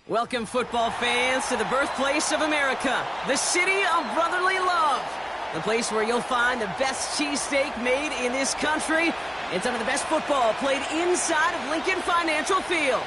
Welcome, football fans, to the birthplace of America, the city of brotherly love. The place where you'll find the best cheesesteak made in this country and some of the best football played inside of Lincoln Financial Field.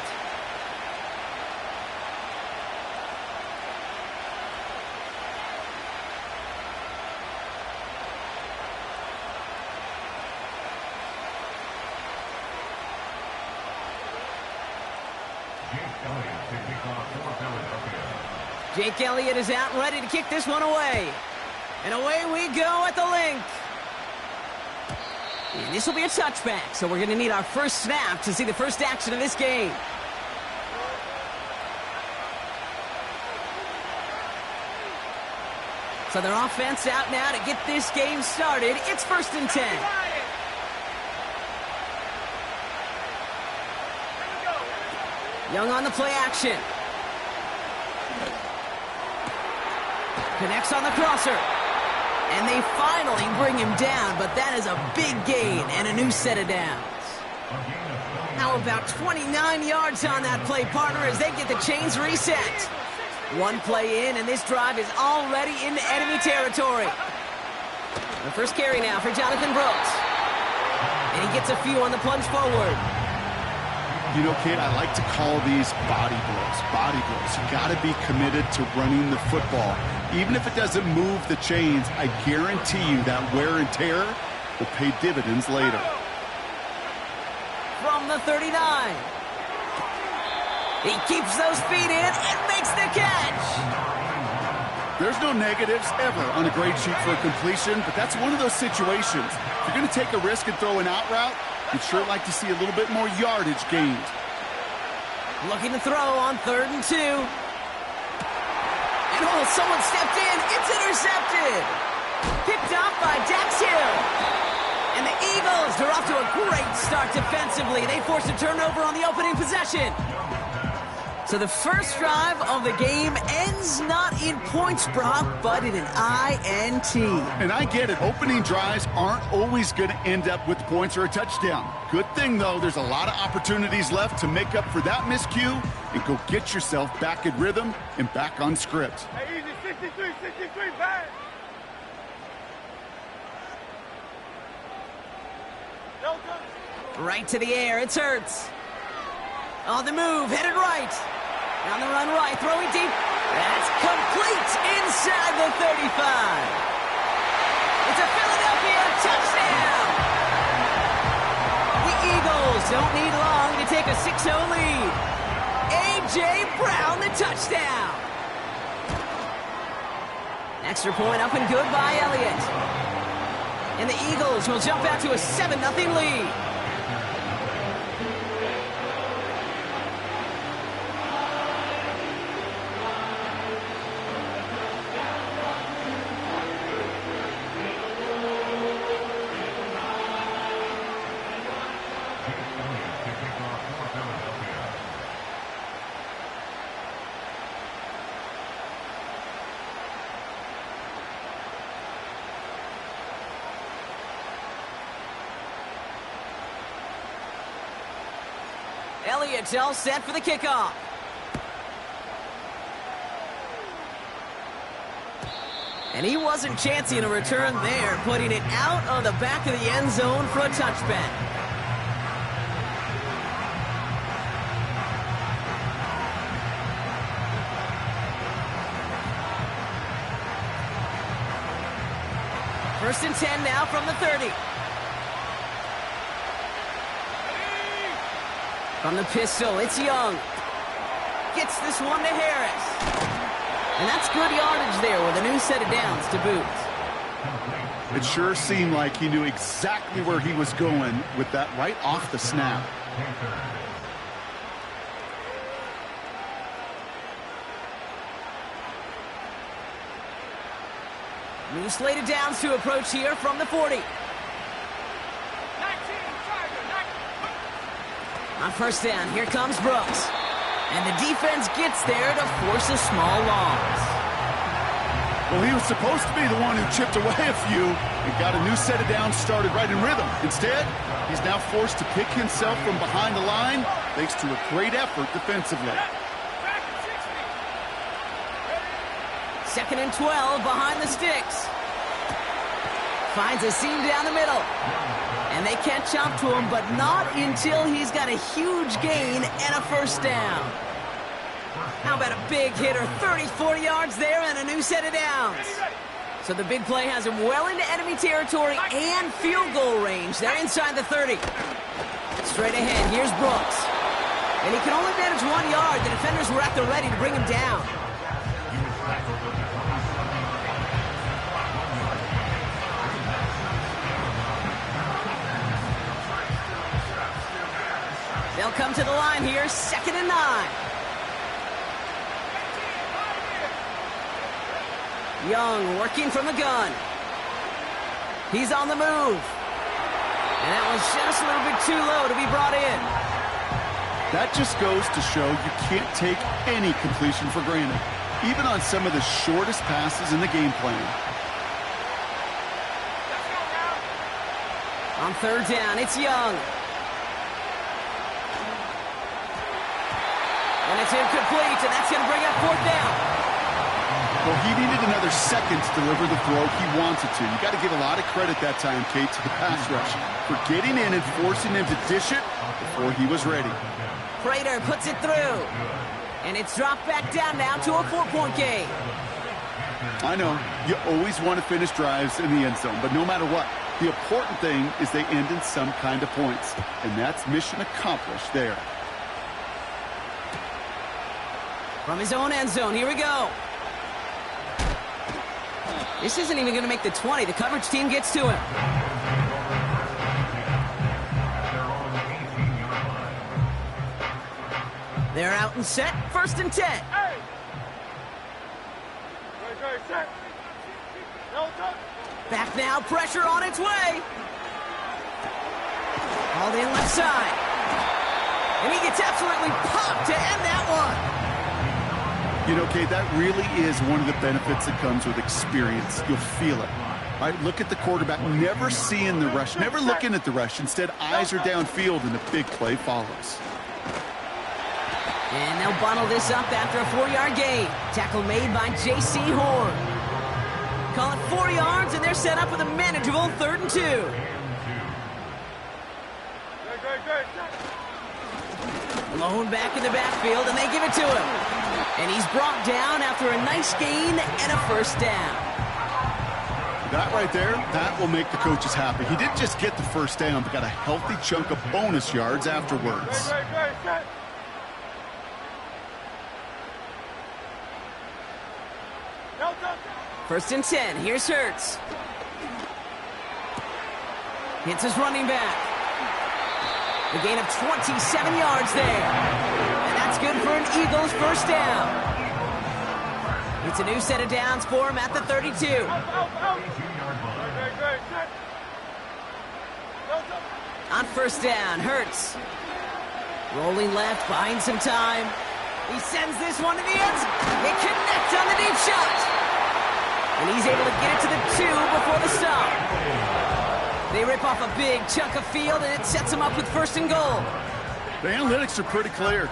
Jake Elliott is out and ready to kick this one away. And away we go at the link. And this will be a touchback, so we're going to need our first snap to see the first action of this game. So their offense out now to get this game started. It's 1st and 10. Young on the play action. Connects on the crosser. And they finally bring him down, but that is a big gain and a new set of downs. How about 29 yards on that play, partner, as they get the chains reset. One play in, and this drive is already into enemy territory. The first carry now for Jonathan Brooks. And he gets a few on the plunge forward. You know, kid, I like to call these body blows. Body blows. You got to be committed to running the football. Even if it doesn't move the chains, I guarantee you that wear and tear will pay dividends later. From the 39. He keeps those feet in and makes the catch. There's no negatives ever on a grade sheet for a completion, but that's one of those situations. If you're going to take a risk and throw an out route, you'd sure like to see a little bit more yardage gained. Looking to throw on 3rd and 2. And oh, someone stepped in. It's intercepted. Picked off by Dax Hill. And the Eagles are off to a great start defensively. They force a turnover on the opening possession. So the first drive of the game ends not in points, Brock, but in an INT. And I get it. Opening drives aren't always going to end up with points or a touchdown. Good thing, though, there's a lot of opportunities left to make up for that miscue and go get yourself back in rhythm and back on script. Hey, easy, 63, bang! Right to the air, it's Hurts. On the move, headed right. On the run right, throwing deep. That's complete inside the 35. It's a Philadelphia touchdown. The Eagles don't need long to take a 6-0 lead. A.J. Brown, the touchdown. Extra point up and good by Elliott. And the Eagles will jump out to a 7-0 lead. Elliott's all set for the kickoff. And he wasn't chancing a return there, putting it out of the back of the end zone for a touchback. First and 10 now from the 30. From the pistol, it's Young. Gets this one to Harris. And that's good yardage there with a new set of downs to boot. It sure seemed like he knew exactly where he was going with that right off the snap. New slate of downs to approach here from the 40. On first down, here comes Brooks. And the defense gets there to force a small loss. Well, he was supposed to be the one who chipped away a few and got a new set of downs started right in rhythm. Instead, he's now forced to pick himself from behind the line thanks to a great effort defensively. 2nd and 12 behind the sticks. Finds a seam down the middle. And they can't chop to him, but not until he's got a huge gain and a first down. How about a big hitter, 30, 40 yards there and a new set of downs. So the big play has him well into enemy territory and field goal range. They're inside the 30. Straight ahead, here's Brooks. And he can only manage 1 yard. The defenders were at the ready to bring him down. They'll come to the line here, 2nd and 9. Young working from the gun. He's on the move. And that was just a little bit too low to be brought in. That just goes to show you can't take any completion for granted, even on some of the shortest passes in the game plan. On 3rd down, it's Young. And it's incomplete, and that's going to bring up 4th down. Well, he needed another second to deliver the throw he wanted to. You got to give a lot of credit that time, Kate, to the pass rush for getting in and forcing him to dish it before he was ready. Prater puts it through. And it's dropped back down now to a 4-point game. I know, you always want to finish drives in the end zone, but no matter what, the important thing is they end in some kind of points. And that's mission accomplished there. From his own end zone, here we go. This isn't even going to make the 20. The coverage team gets to him. They're out and set. 1st and 10. Hey! Right, set. No touch. Back now, pressure on its way. All in left side. And he gets absolutely popped to end that one. You know, Kate, that really is one of the benefits that comes with experience. You'll feel it. All right, look at the quarterback, never seeing the rush, never looking at the rush. Instead, eyes are downfield, and a big play follows. And they'll bundle this up after a 4-yard gain. Tackle made by J.C. Horn. Call it 4 yards, and they're set up with a manageable 3rd and 2. Malone back in the backfield, and they give it to him. And he's brought down after a nice gain and a first down. That right there, that will make the coaches happy. He didn't just get the first down, but got a healthy chunk of bonus yards afterwards. 1st and 10. Here's Hurts. Hits his running back. The gain of 27 yards there. And that's good for an Eagles first down. It's a new set of downs for him at the 32. On 1st down, Hurts. Rolling left, buying some time. He sends this one to the end. It connects on the deep shot. And he's able to get it to the 2 before the stop. They rip off a big chunk of field, and it sets them up with 1st and goal. The analytics are pretty clear.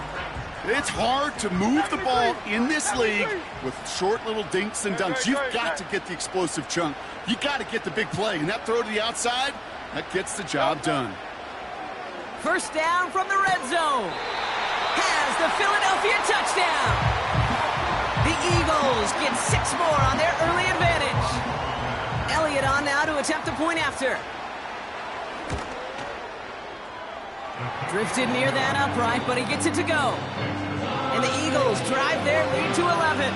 It's hard to move the ball in this league with short little dinks and dunks. You've got to get the explosive chunk. You got to get the big play. And that throw to the outside, that gets the job done. 1st down from the red zone. Has the Philadelphia touchdown. The Eagles get 6 more on their early advantage. Elliott on now to attempt a point after. Drifted near that upright, but he gets it to go. And the Eagles drive their lead to 11.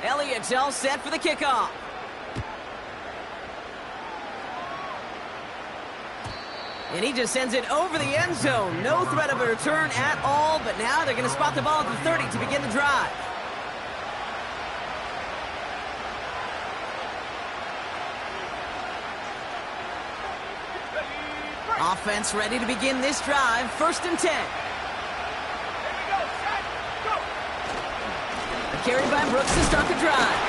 Elliott's all set for the kickoff. And he just sends it over the end zone. No threat of a return at all, but now they're going to spot the ball at the 30 to begin the drive. Offense ready to begin this drive. 1st and 10. A carry by Brooks to start the drive.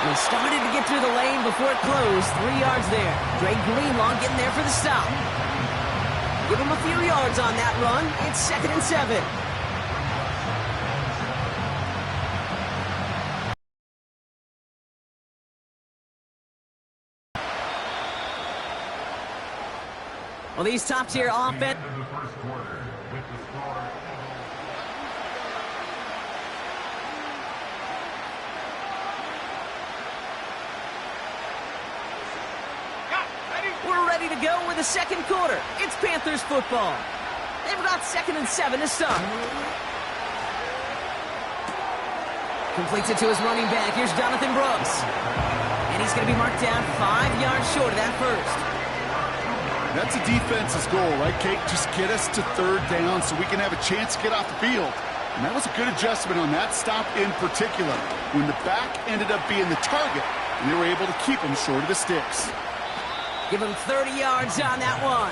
And he started to get through the lane before it closed. 3 yards there. Dre Greenlaw getting there for the stop. Give him a few yards on that run. It's 2nd and 7. Well, these top-tier offense. We're ready to go with the 2nd quarter. It's Panthers football. They've got 2nd and 7 to start. Completes it to his running back. Here's Jonathan Brooks. And he's going to be marked down 5 yards short of that first. That's a defense's goal, right, Kate? Just get us to 3rd down so we can have a chance to get off the field. And that was a good adjustment on that stop in particular, when the back ended up being the target, and they were able to keep him short of the sticks. Give him 30 yards on that one.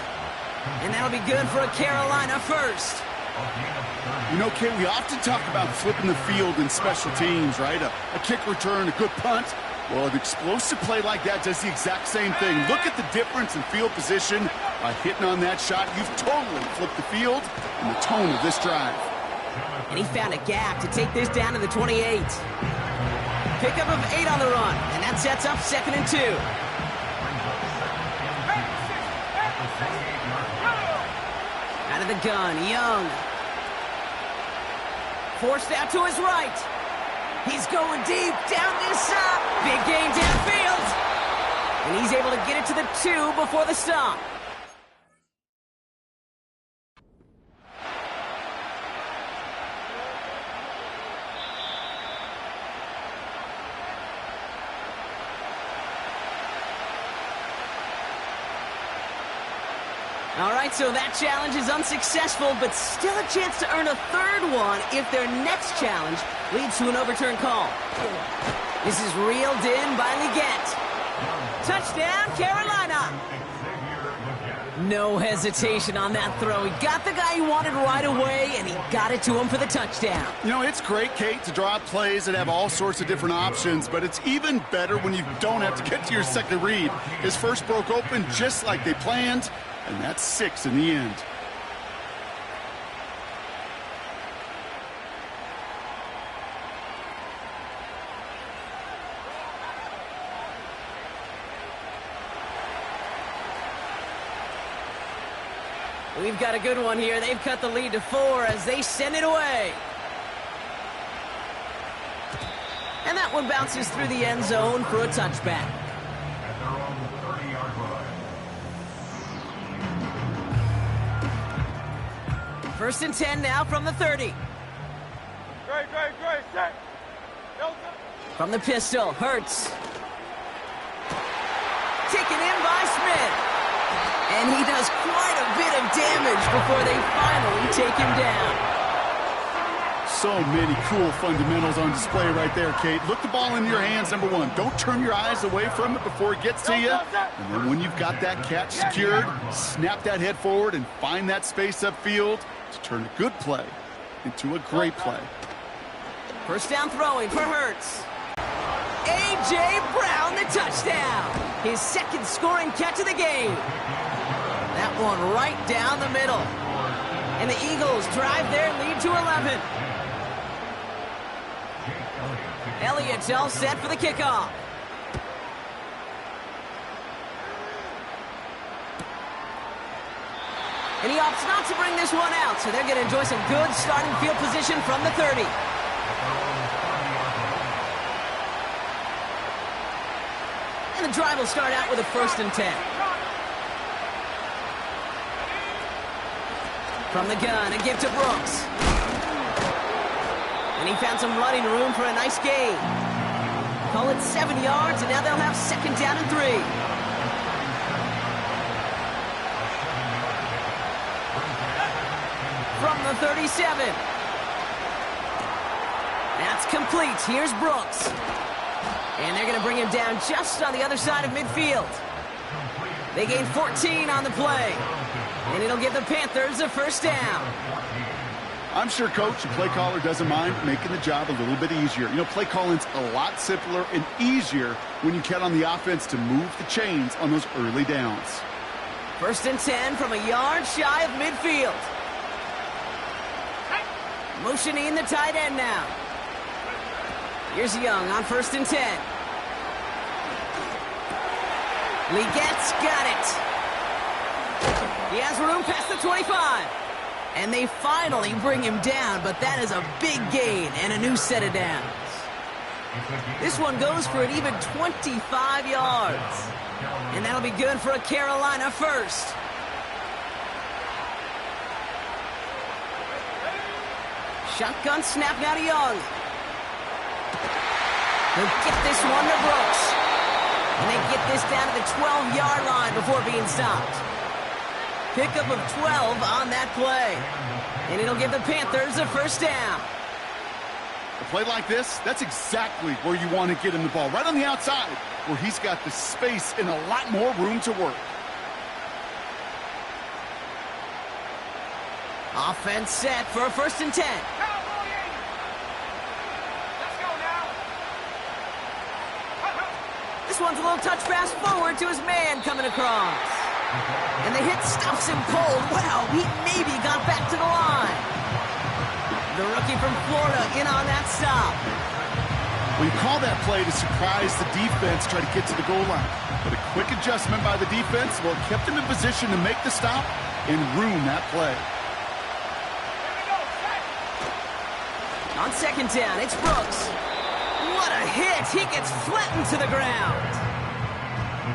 And that'll be good for a Carolina first. You know, Kate, we often talk about flipping the field in special teams, right? A kick return, a good punt. Well, an explosive play like that does the exact same thing. Look at the difference in field position. By hitting on that shot, you've totally flipped the field and the tone of this drive. And he found a gap to take this down to the 28. Pickup of 8 on the run, and that sets up 2nd and 2. Out of the gun, Young. Forced out to his right. He's going deep down this side. Big gain downfield. And he's able to get it to the 2 before the stop. All right, so that challenge is unsuccessful, but still a chance to earn a 3rd one if their next challenge leads to an overturned call. This is reeled in by Leggett. Touchdown, Carolina. No hesitation on that throw. He got the guy he wanted right away, and he got it to him for the touchdown. You know, it's great, Kate, to draw up plays that have all sorts of different options, but it's even better when you don't have to get to your second read. His first broke open just like they planned, and that's 6 in the end. We've got a good one here. They've cut the lead to 4 as they send it away. And that one bounces through the end zone for a touchback. First and 10 now from the 30. Great, set. From the pistol, Hurts. Taken in by Smith. And he does quite a bit of damage before they finally take him down. So many cool fundamentals on display right there, Kate. Look the ball in your hands, number 1. Don't turn your eyes away from it before it gets to you. And then when you've got that catch secured, snap that head forward and find that space upfield to turn a good play into a great play. First down throwing for Hurts. A.J. Brown, the touchdown. His 2nd scoring catch of the game. That one right down the middle. And the Eagles drive their lead to 11. Elliott's all set for the kickoff. And he opts not to bring this one out, so they're going to enjoy some good starting field position from the 30. And the drive will start out with a 1st and 10. From the gun, a give to Brooks. And he found some running room for a nice gain. Call it 7 yards, and now they'll have 2nd down and 3. From the 37. That's complete. Here's Brooks. And they're going to bring him down just on the other side of midfield. They gain 14 on the play. And it'll give the Panthers a first down. I'm sure, Coach, the play caller doesn't mind making the job a little bit easier. You know, play calling's a lot simpler and easier when you count on the offense to move the chains on those early downs. 1st and 10 from a yard shy of midfield. Motioning the tight end now. Here's Young on 1st and 10. Legette's got it. He has room past the 25. And they finally bring him down, but that is a big gain and a new set of downs. This one goes for an even 25 yards. And that'll be good for a Carolina first. Shotgun snap now to Young. He'll get this one to Brooks. And they get this down to the 12-yard line before being stopped. Pickup of 12 on that play. And it'll give the Panthers a first down. A play like this, that's exactly where you want to get him the ball. Right on the outside, where he's got the space and a lot more room to work. Offense set for a 1st and 10. This one's a little touch pass forward to his man coming across. And the hit stuffs him cold. Wow, he maybe got back to the line. The rookie from Florida in on that stop. Well, you call that play to surprise the defense, try to get to the goal line. But a quick adjustment by the defense, well, kept him in position to make the stop and ruin that play. On 2nd down, it's Brooks. What a hit! He gets flattened to the ground.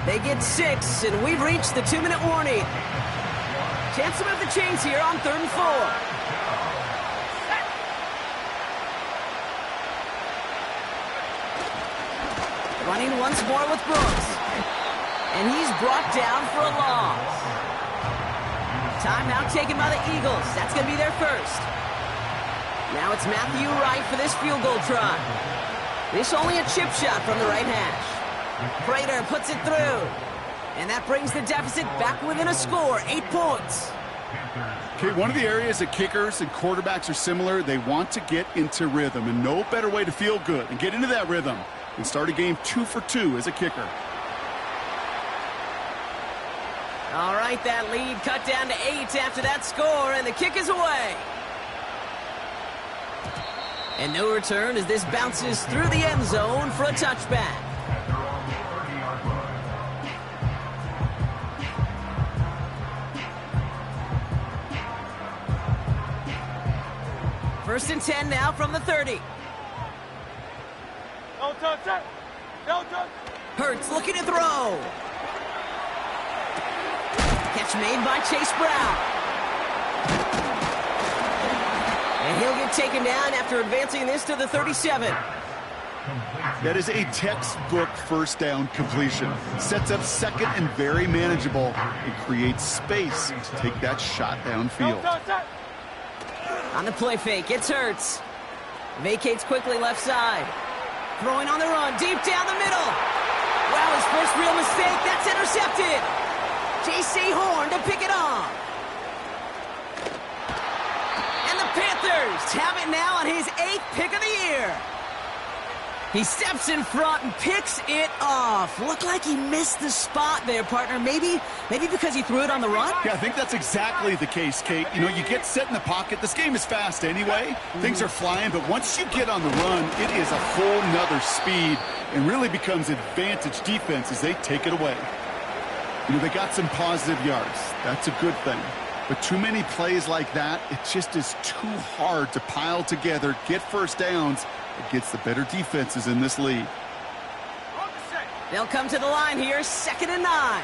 They get 6, and we've reached the 2-minute warning. Chance to move the chains here on 3rd and 4. Running once more with Brooks. And he's brought down for a loss. Timeout taken by the Eagles. That's going to be their first. Now it's Matthew Wright for this field goal try. This only a chip shot from the right hash. Prater puts it through. And that brings the deficit back within a score, 8 points. Okay, one of the areas that kickers and quarterbacks are similar, they want to get into rhythm. And no better way to feel good and get into that rhythm than start a game 2 for 2 as a kicker. All right, that lead cut down to 8 after that score, and the kick is away. And no return as this bounces through the end zone for a touchback. First and 10 now from the 30. Don't touch it. Don't touch. Hurts looking to throw. Catch made by Chase Brown. And he'll get taken down after advancing this to the 37. That is a textbook first down completion. Sets up second and very manageable and creates space to take that shot downfield. On the play fake, it's Hurts. Vacates quickly left side. Throwing on the run, deep down the middle. Wow, his first real mistake. That's intercepted. J.C. Horn to pick it off. And the Panthers have it now on his 8th pick of the year. He steps in front and picks it off. Looked like he missed the spot there, partner. Maybe because he threw it on the run? Yeah, I think that's exactly the case, Kate. You know, you get set in the pocket. This game is fast anyway. Things are flying, but once you get on the run, it is a whole nother speed and really becomes advantage defense as they take it away. You know, they got some positive yards. That's a good thing. But too many plays like that, it just is too hard to pile together, get first downs against the better defenses in this league. They'll come to the line here, 2nd and 9.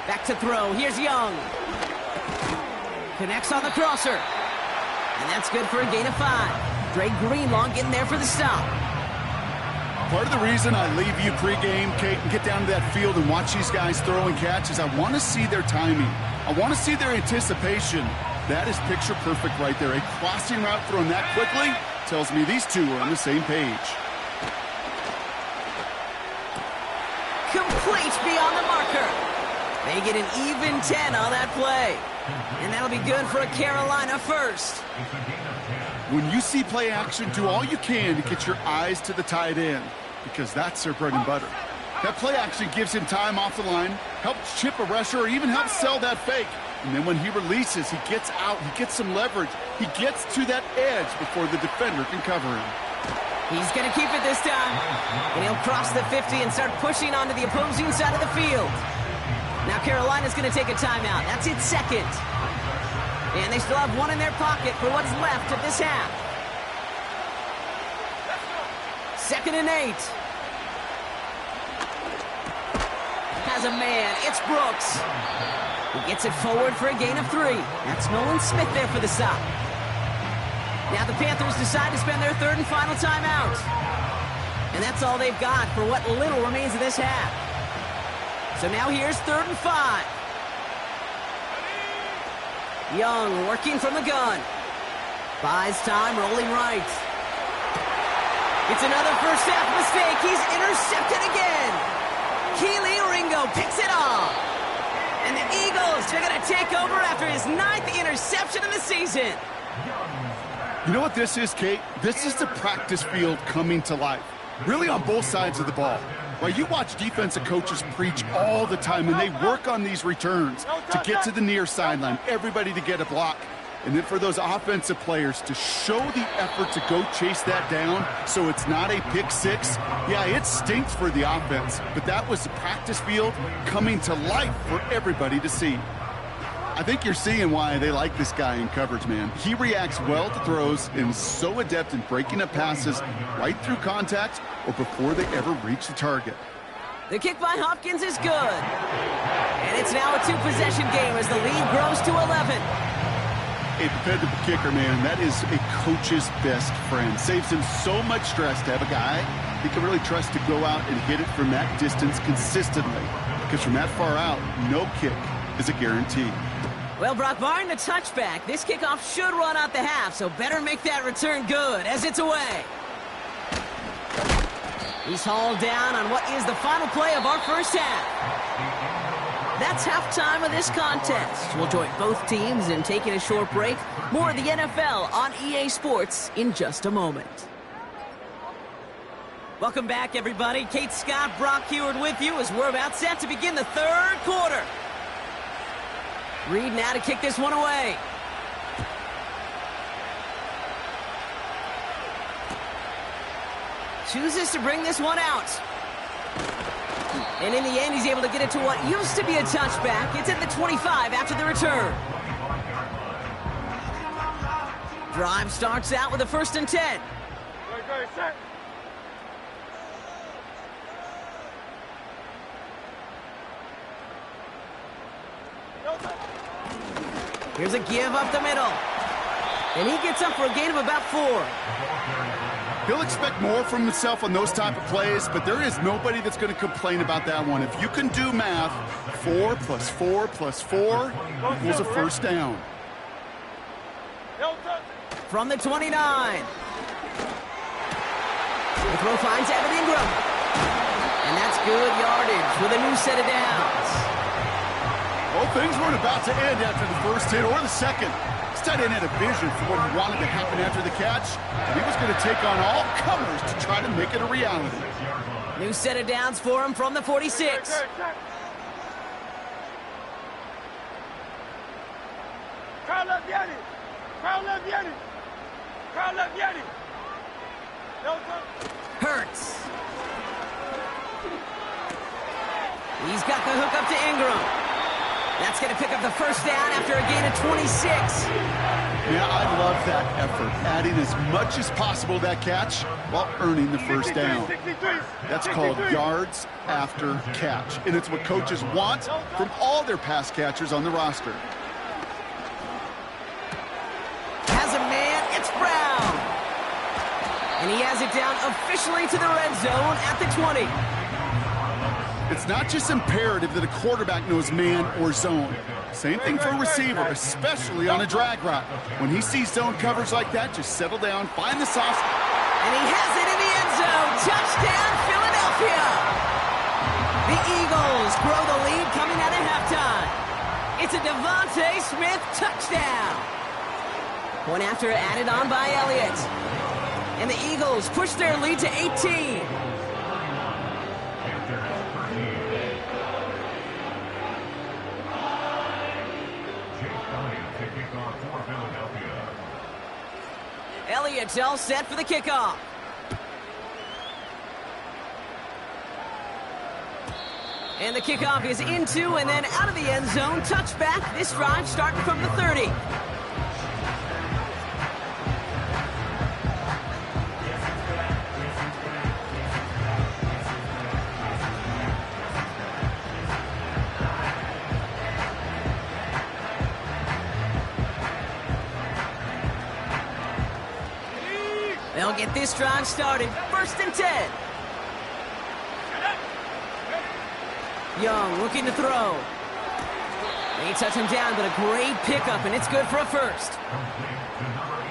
Back to throw. Here's Young. Connects on the crosser. And that's good for a gain of 5. Dre Greenlaw getting there for the stop. Part of the reason I leave you pregame, Kate, and get down to that field and watch these guys throw and catch is I want to see their timing. I want to see their anticipation. That is picture perfect right there. A crossing route thrown that quickly tells me these two are on the same page. complete beyond the marker. They get an even 10 on that play. And that'll be good for a Carolina first. When you see play action, do all you can to get your eyes to the tight end, because that's their bread and butter. That play action gives him time off the line, helps chip a rusher, or even helps sell that fake. And then when he releases, he gets out, he gets some leverage. He gets to that edge before the defender can cover him. He's going to keep it this time. And he'll cross the 50 and start pushing onto the opposing side of the field. Now Carolina's going to take a timeout. That's its second. And they still have one in their pocket for what's left of this half. 2nd and 8. Has a man. It's Brooks. He gets it forward for a gain of 3. That's Nolan Smith there for the stop. Now the Panthers decide to spend their 3rd and final timeout. And that's all they've got for what little remains of this half. So now here's 3rd and 5. Young working from the gun. Buys time, rolling right. It's another first half mistake. He's intercepted again. Keely Ringo picks it off. And the Eagles are going to take over after his 9th interception of the season. You know what this is, Kate? This is the practice field coming to life. Really on both sides of the ball. Right, you watch defensive coaches preach all the time, and they work on these returns to get to the near sideline, everybody to get a block. And then for those offensive players to show the effort to go chase that down so it's not a pick six. Yeah, it stinks for the offense, but that was the practice field coming to life for everybody to see. I think you're seeing why they like this guy in coverage, man. He reacts well to throws and is so adept in breaking up passes right through contact or before they ever reach the target. The kick by Hopkins is good. And it's now a 2-possession game as the lead grows to 11. A dependable kicker, man, that is a coach's best friend. Saves him so much stress to have a guy he can really trust to go out and hit it from that distance consistently. Because from that far out, no kick is a guarantee. Well, Brock, barring the touchback, this kickoff should run out the half, so better make that return good as it's away. He's hauled down on what is the final play of our first half. That's halftime of this contest. We'll join both teams in taking a short break. More of the NFL on EA Sports in just a moment. Welcome back, everybody. Kate Scott, Brock Heward with you as we're about set to begin the 3rd quarter. Reed now to kick this one away. Chooses to bring this one out. And in the end, he's able to get it to what used to be a touchback. It's at the 25 after the return. Drive starts out with a 1st and 10. Here's a give up the middle. And he gets up for a gain of about 4. He'll expect more from himself on those type of plays, but there is nobody that's going to complain about that one. If you can do math, 4 plus 4 plus 4 equals a first down. From the 29. The throw finds Evan Ingram. And that's good yardage with a new set of downs. Well, things weren't about to end after the first hit or the second. This tight end had a vision for what he wanted to happen after the catch, and he was going to take on all comers to try to make it a reality. New set of downs for him from the 46. Hurts. He's got the hook up to Ingram. That's going to pick up the first down after a gain of 26. Yeah, I love that effort, adding as much as possible to that catch while earning the first down. That's called yards after catch, and it's what coaches want from all their pass catchers on the roster. Has a man, it's Brown. And he has it down officially to the red zone at the 20. It's not just imperative that a quarterback knows man or zone. Same thing for a receiver, especially on a drag route. When he sees zone coverage like that, just settle down, find the sauce. And he has it in the end zone. Touchdown, Philadelphia. The Eagles grow the lead coming out of halftime. It's a Devontae Smith touchdown. Point after added on by Elliott. And the Eagles push their lead to 18. Elliott's all set for the kickoff. And the kickoff is into and then out of the end zone. Touchback. This drive starting from the 30. They'll get this drive started. 1st and 10. Young looking to throw. They touch him down, but a great pickup, and it's good for a first.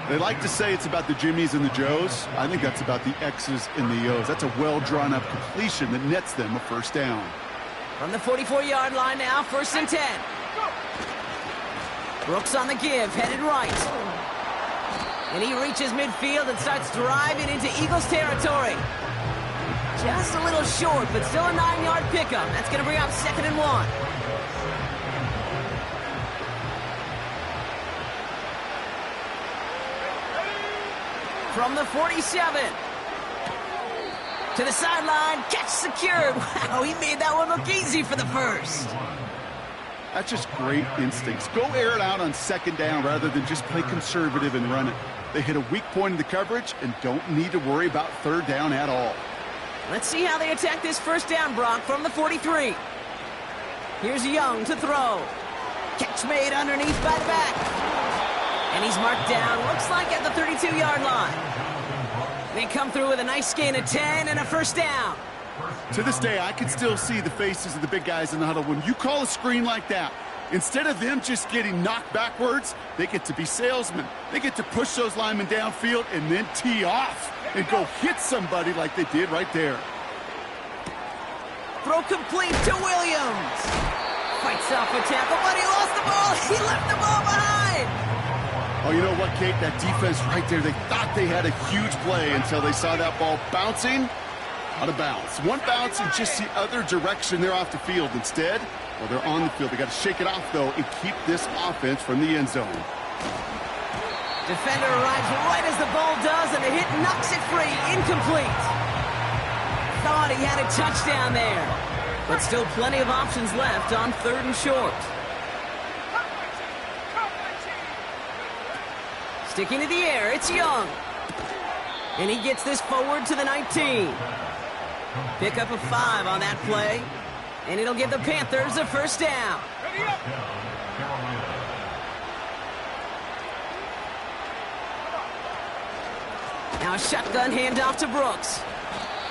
They like to say it's about the Jimmies and the Joes. I think that's about the X's and the O's. That's a well-drawn-up completion that nets them a first down. From the 44-yard line now, 1st and 10. Brooks on the give, headed right. And he reaches midfield and starts driving into Eagles territory. Just a little short, but still a 9-yard pickup. That's going to bring up 2nd and 1. From the 47. To the sideline, catch secured. Wow, he made that one look easy for the first. That's just great instincts. Go air it out on 2nd down rather than just play conservative and run it. They hit a weak point in the coverage and don't need to worry about 3rd down at all. Let's see how they attack this 1st down, Brock, from the 43. Here's Young to throw. Catch made underneath by the back. And he's marked down, looks like at the 32-yard line. They come through with a nice gain of 10 and a 1st down. To this day, I can still see the faces of the big guys in the huddle. When you call a screen like that, instead of them just getting knocked backwards, they get to be salesmen. They get to push those linemen downfield and then tee off and go hit somebody like they did right there. Throw complete to Williams. Fights off a tackle, but he lost the ball. He left the ball behind. Oh, you know what, Kate? That defense right there, they thought they had a huge play until they saw that ball bouncing out of bounds. One bounce in just the other direction. They're off the field. Instead, well, they're on the field. They got to shake it off, though, and keep this offense from the end zone. Defender arrives right as the ball does, and the hit knocks it free. Incomplete. Thought he had a touchdown there. But still plenty of options left on 3rd and short. Sticking to the air, it's Young. And he gets this forward to the 19. Pick up a 5 on that play. And it'll give the Panthers a 1st down. Now a shotgun handoff to Brooks.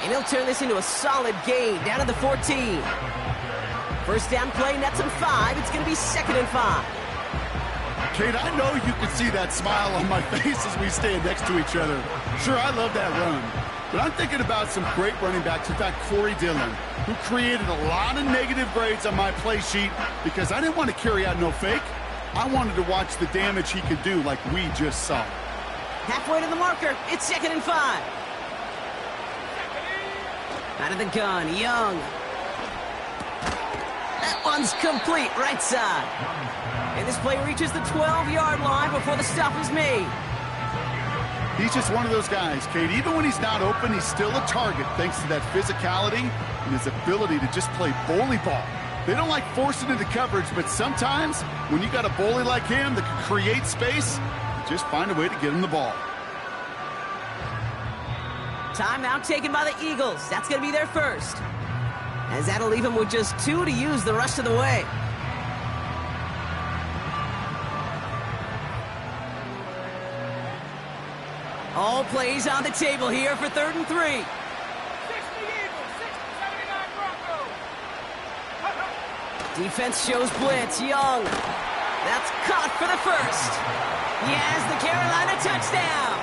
And he'll turn this into a solid gain down to the 14. 1st down play, nets him 5. It's going to be 2nd and 5. Kate, I know you can see that smile on my face as we stand next to each other. Sure, I love that run. But I'm thinking about some great running backs. In fact, Corey Dillon, who created a lot of negative grades on my play sheet because I didn't want to carry out no fake. I wanted to watch the damage he could do like we just saw. Halfway to the marker. It's 2nd and 5. Out of the gun, Young. That one's complete, right side. And this play reaches the 12-yard line before the stop is made. He's just one of those guys, Kate. Even when he's not open, he's still a target thanks to that physicality and his ability to just play bully ball. They don't like forcing into coverage, but sometimes when you got a bully like him that can create space, you just find a way to get him the ball. Timeout taken by the Eagles. That's going to be their first. As that'll leave him with just 2 to use the rest of the way. All plays on the table here for 3rd and 3. 60 Eagles, 60-79 Broncos. Defense shows blitz. Young. That's caught for the first. He has the Carolina touchdown.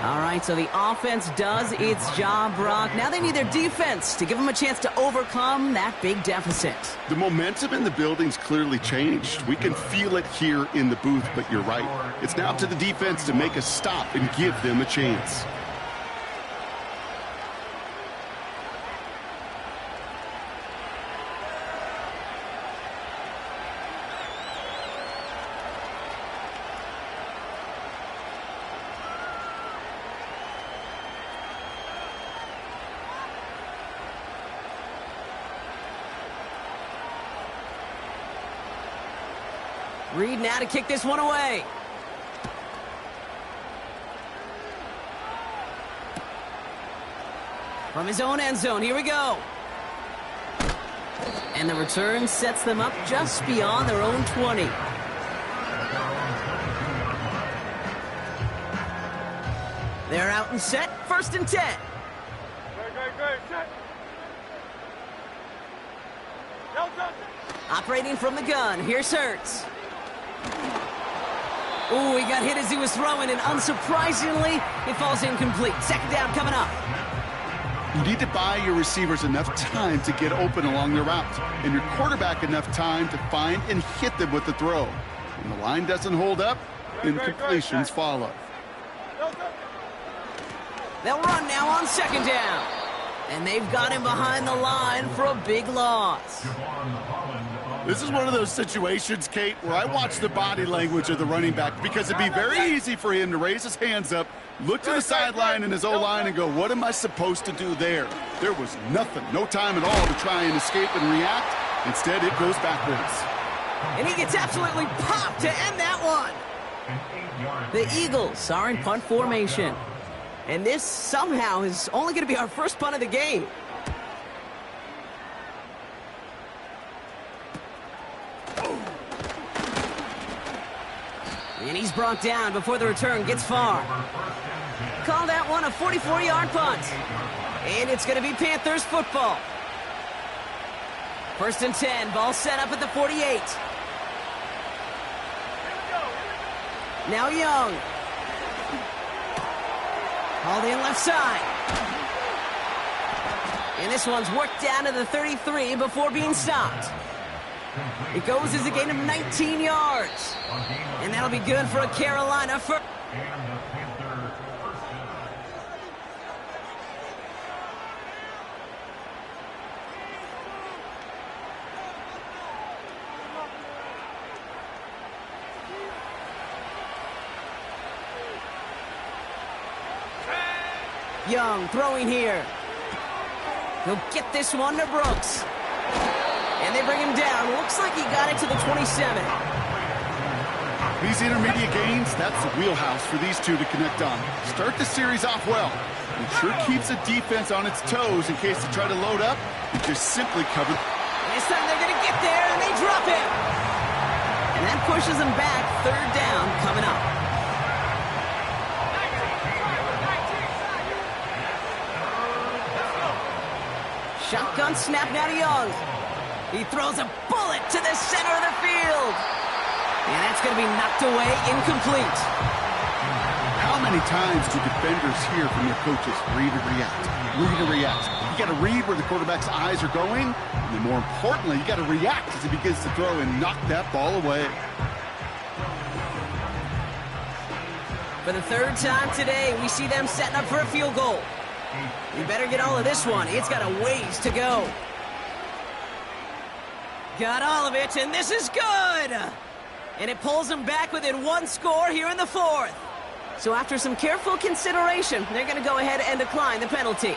All right. right, so the offense does its job, Brock. Now they need their defense to give them a chance to overcome that big deficit. The momentum in the building's clearly changed. We can feel it here in the booth, but you're right. It's now up to the defense to make a stop and give them a chance. Reed now to kick this one away. From his own end zone, here we go. And the return sets them up just beyond their own 20. They're out and set, 1st and 10. Great, set. No touch. Operating from the gun, here's Hurts. Ooh, he got hit as he was throwing, and unsurprisingly, it falls incomplete. 2nd down coming up. You need to buy your receivers enough time to get open along their route, and your quarterback enough time to find and hit them with the throw. When the line doesn't hold up, incompletions follow. They'll run now on 2nd down. And they've got him behind the line for a big loss. This is one of those situations, Kate, where I watch the body language of the running back because it'd be very easy for him to raise his hands up, look to the sideline and his O-line and go, what am I supposed to do there? There was nothing, no time at all to try and escape and react. Instead, it goes backwards. And he gets absolutely popped to end that one. The Eagles are in punt formation. And this somehow is only going to be our first punt of the game. And he's brought down before the return gets far. Call that one a 44-yard punt. And it's going to be Panthers football. 1st and 10, ball set up at the 48. Now Young. Hauled in left side. And this one's worked down to the 33 before being stopped. It goes as a gain of 19 yards. And that'll be good for a Carolina first. Young throwing here. He'll get this one to Brooks. And they bring him down. Looks like he got it to the 27. These intermediate gains, that's the wheelhouse for these two to connect on. Start the series off well. It sure keeps the defense on its toes in case they try to load up. It just simply covers. This time they're going to get there, and they drop him. And that pushes them back. 3rd down coming up. Shotgun snap now to Young. He throws a bullet to the center of the field. And that's going to be knocked away, incomplete. How many times do defenders hear from their coaches, read and react, read and react? You got to read where the quarterback's eyes are going, and then more importantly, you got to react as he begins to throw and knock that ball away. For the 3rd time today, we see them setting up for a field goal. You better get all of this one. It's got a ways to go. Got all of it, and this is good. And it pulls them back within 1 score here in the 4th. So after some careful consideration, they're going to go ahead and decline the penalty.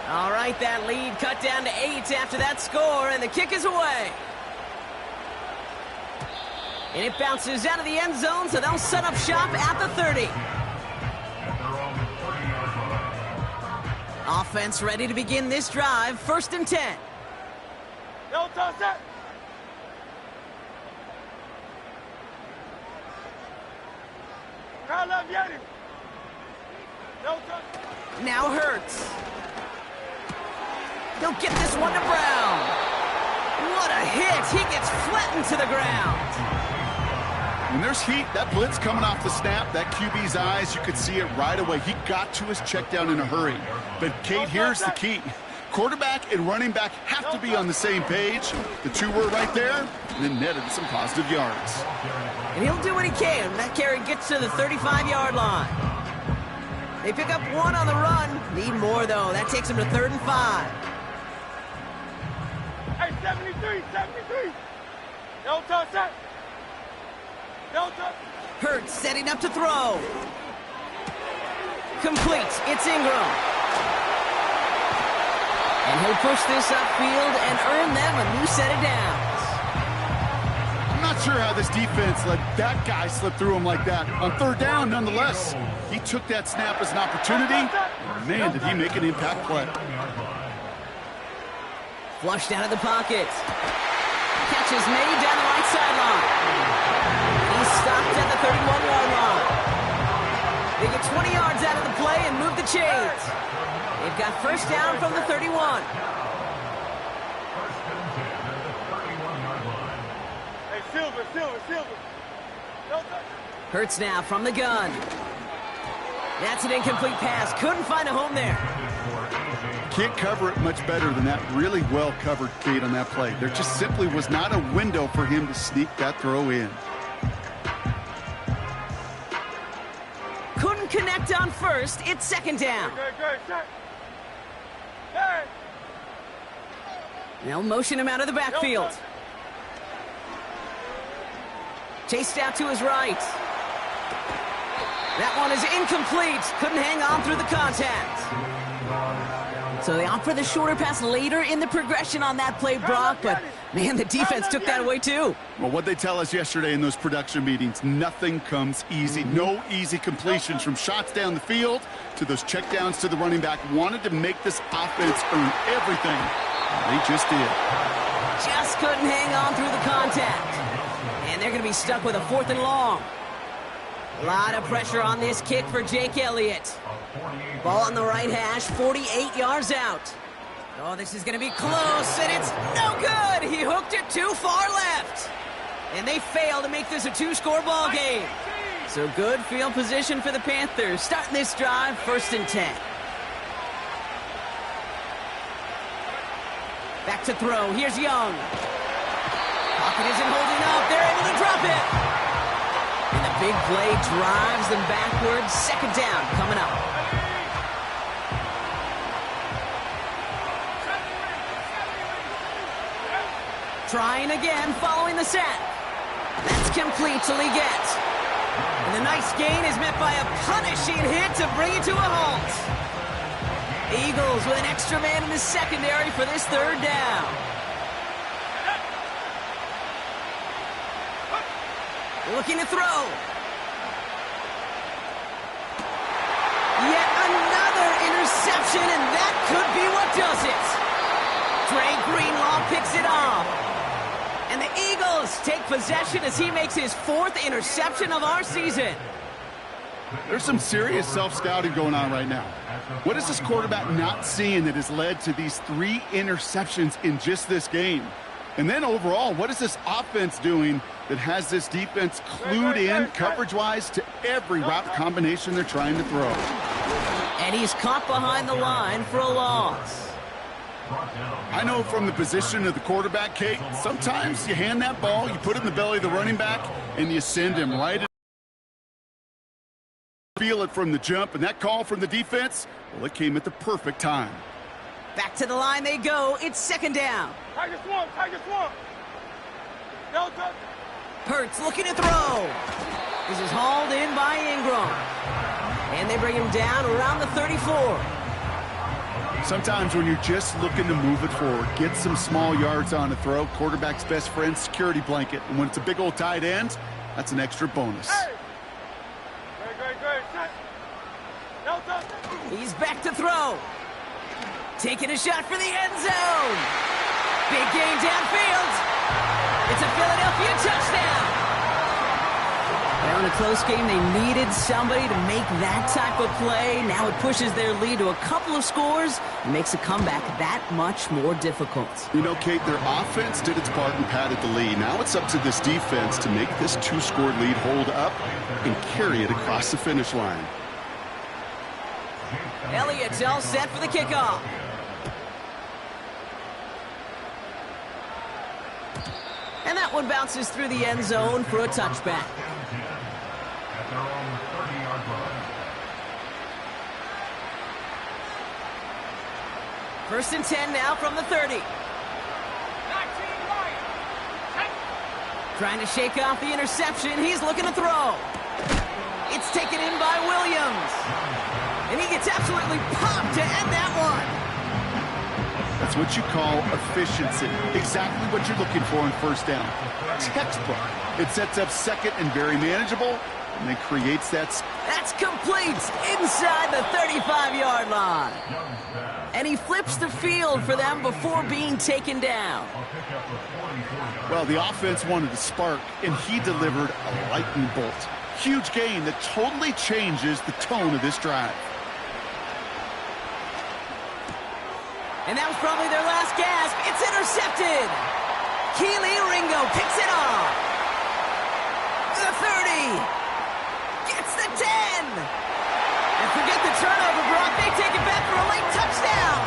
All right, that lead cut down to 8 after that score, and the kick is away. And it bounces out of the end zone, so they'll set up shop at the 30. Offense ready to begin this drive. 1st and 10. No touch it. No touch. Now Hurts. He'll get this one to Brown. What a hit! He gets flattened to the ground. When there's heat, that blitz coming off the snap, that QB's eyes, you could see it right away. He got to his check down in a hurry. But, Kate, here's the key. Quarterback and running back have to be on the same page. The two were right there, and then netted some positive yards. And he'll do what he can. That carry gets to the 35-yard line. They pick up one on the run. Need more, though. That takes him to 3rd and 5. Hey, 73, 73. No touch that. No touch. Hurts setting up to throw. Complete. It's Ingram. And he'll push this upfield and earn them a new set of downs. I'm not sure how this defense let that guy slip through him like that. On 3rd down, nonetheless, he took that snap as an opportunity. Man, did he make an impact play. Flushed out of the pocket. Catch is made down the right sideline. He's stopped at the 31-yard line. They get 20 yards out of the play and move the chains. They've got 1st down from the 31. Hey, Silver. No touch. Hurts now from the gun. That's an incomplete pass. Couldn't find a home there. Can't cover it much better than that. Really well covered, Kate, on that play. There just simply was not a window for him to sneak that throw in. Couldn't connect on 1st. It's 2nd down. Good, set. Hey. They'll motion him out of the backfield. Chased out to his right. That one is incomplete. Couldn't hang on through the contact. So they opt for the shorter pass later in the progression on that play, Brock. But, man, the defense took that away, too. Well, what they tell us yesterday in those production meetings, nothing comes easy. No easy completions from shots down the field to those checkdowns to the running back. Wanted to make this offense earn everything. They just did. Just couldn't hang on through the contact. And they're going to be stuck with a 4th and long. A lot of pressure on this kick for Jake Elliott. Ball on the right hash, 48 yards out. Oh, this is going to be close, and it's no good. He hooked it too far left. And they fail to make this a 2-score ball game. So good field position for the Panthers. Starting this drive, 1st and 10. Back to throw. Here's Young. Pocket isn't holding up. They're able to drop it. And the big play drives them backwards. 2nd down coming up. Trying again, following the set. That's complete till he gets. And the nice gain is met by a punishing hit to bring it to a halt. Eagles with an extra man in the secondary for this 3rd down. Looking to throw. Yet another interception, and that could be what does it. Dre Greenlaw picks it off. And the Eagles take possession as he makes his 4th interception of our season. There's some serious self-scouting going on right now. What is this quarterback not seeing that has led to these 3 interceptions in just this game? And then overall, what is this offense doing that has this defense clued in coverage-wise to every route combination they're trying to throw? And he's caught behind the line for a loss. I know from the position of the quarterback, Kate, sometimes you hand that ball, you put it in the belly of the running back, and you send him right in. Feel it from the jump, and that call from the defense, well, it came at the perfect time. Back to the line they go. It's 2nd down. Tiger swamp. No touch. Hurts looking to throw. This is hauled in by Ingram. And they bring him down around the 34. Sometimes when you're just looking to move it forward, get some small yards on a throw, quarterback's best friend, security blanket. And when it's a big old tight end, that's an extra bonus. Hey. Great. Set. No touch. He's back to throw. Taking a shot for the end zone. Big gain downfield. It's a Philadelphia touchdown. Well, a close game, they needed somebody to make that type of play. Now it pushes their lead to a couple of scores and makes a comeback that much more difficult. You know, Kate, their offense did its part and padded the lead. Now it's up to this defense to make this two-score lead hold up and carry it across the finish line. Elliott's all set for the kickoff. And that one bounces through the end zone for a touchback. First and 10 now from the 30. Trying to shake off the interception. He's looking to throw. It's taken in by Williams. And he gets absolutely popped to end that one. That's what you call efficiency. Exactly what you're looking for in first down. Textbook. It sets up second and very manageable, and then creates that. That's complete inside the 35-yard line. And he flips the field for them before being taken down. Well, the offense wanted to spark, and he delivered a lightning bolt. Huge gain that totally changes the tone of this drive. And that was probably their last gasp. It's intercepted. Keely Ringo picks it off. The 30. Gets the 10. And forget the turnover, Brock. They take it back for a late touchdown.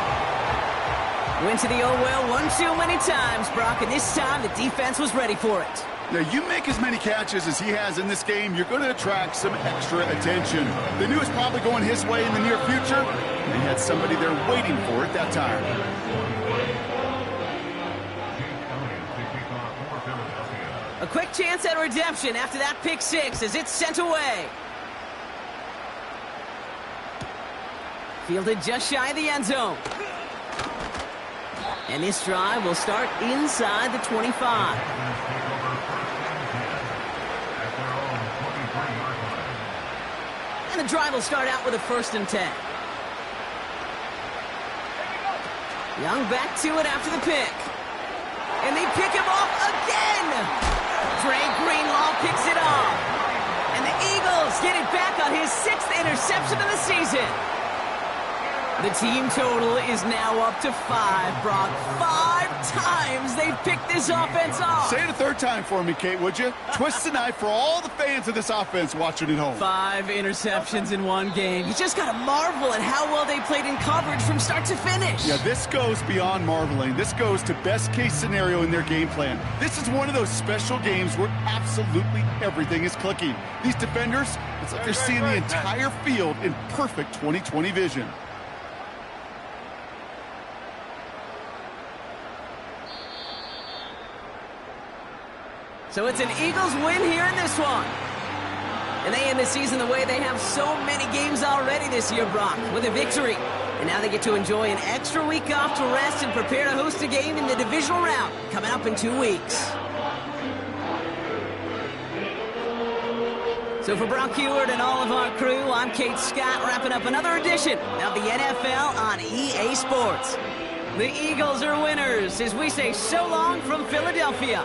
Went to the oh well one too many times, Brock, and this time the defense was ready for it. Now, you make as many catches as he has in this game, you're going to attract some extra attention. They knew it was probably going his way in the near future, and they had somebody there waiting for it that time. A quick chance at redemption after that pick six as it's sent away. Fielded just shy of the end zone. And this drive will start inside the 25. And the drive will start out with a first and 10. Young back to it after the pick. And they pick him off again. Dre Greenlaw picks it off. And the Eagles get it back on his 6th interception of the season. The team total is now up to 5, Brock. 5 times they've picked this offense off. Say it a third time for me, Kate, would you? Twist the knife for all the fans of this offense watching at home. 5 interceptions in one game. You just got to marvel at how well they played in coverage from start to finish. Yeah, this goes beyond marveling. This goes to best case scenario in their game plan. This is one of those special games where absolutely everything is clicking. These defenders, it's like they're seeing the entire field in perfect 20/20 vision. So it's an Eagles win here in this one. And they end the season the way they have so many games already this year, Brock, with a victory. And now they get to enjoy an extra week off to rest and prepare to host a game in the divisional round coming up in 2 weeks. So for Brock Heward and all of our crew, I'm Kate Scott, wrapping up another edition of the NFL on EA Sports. The Eagles are winners as we say so long from Philadelphia.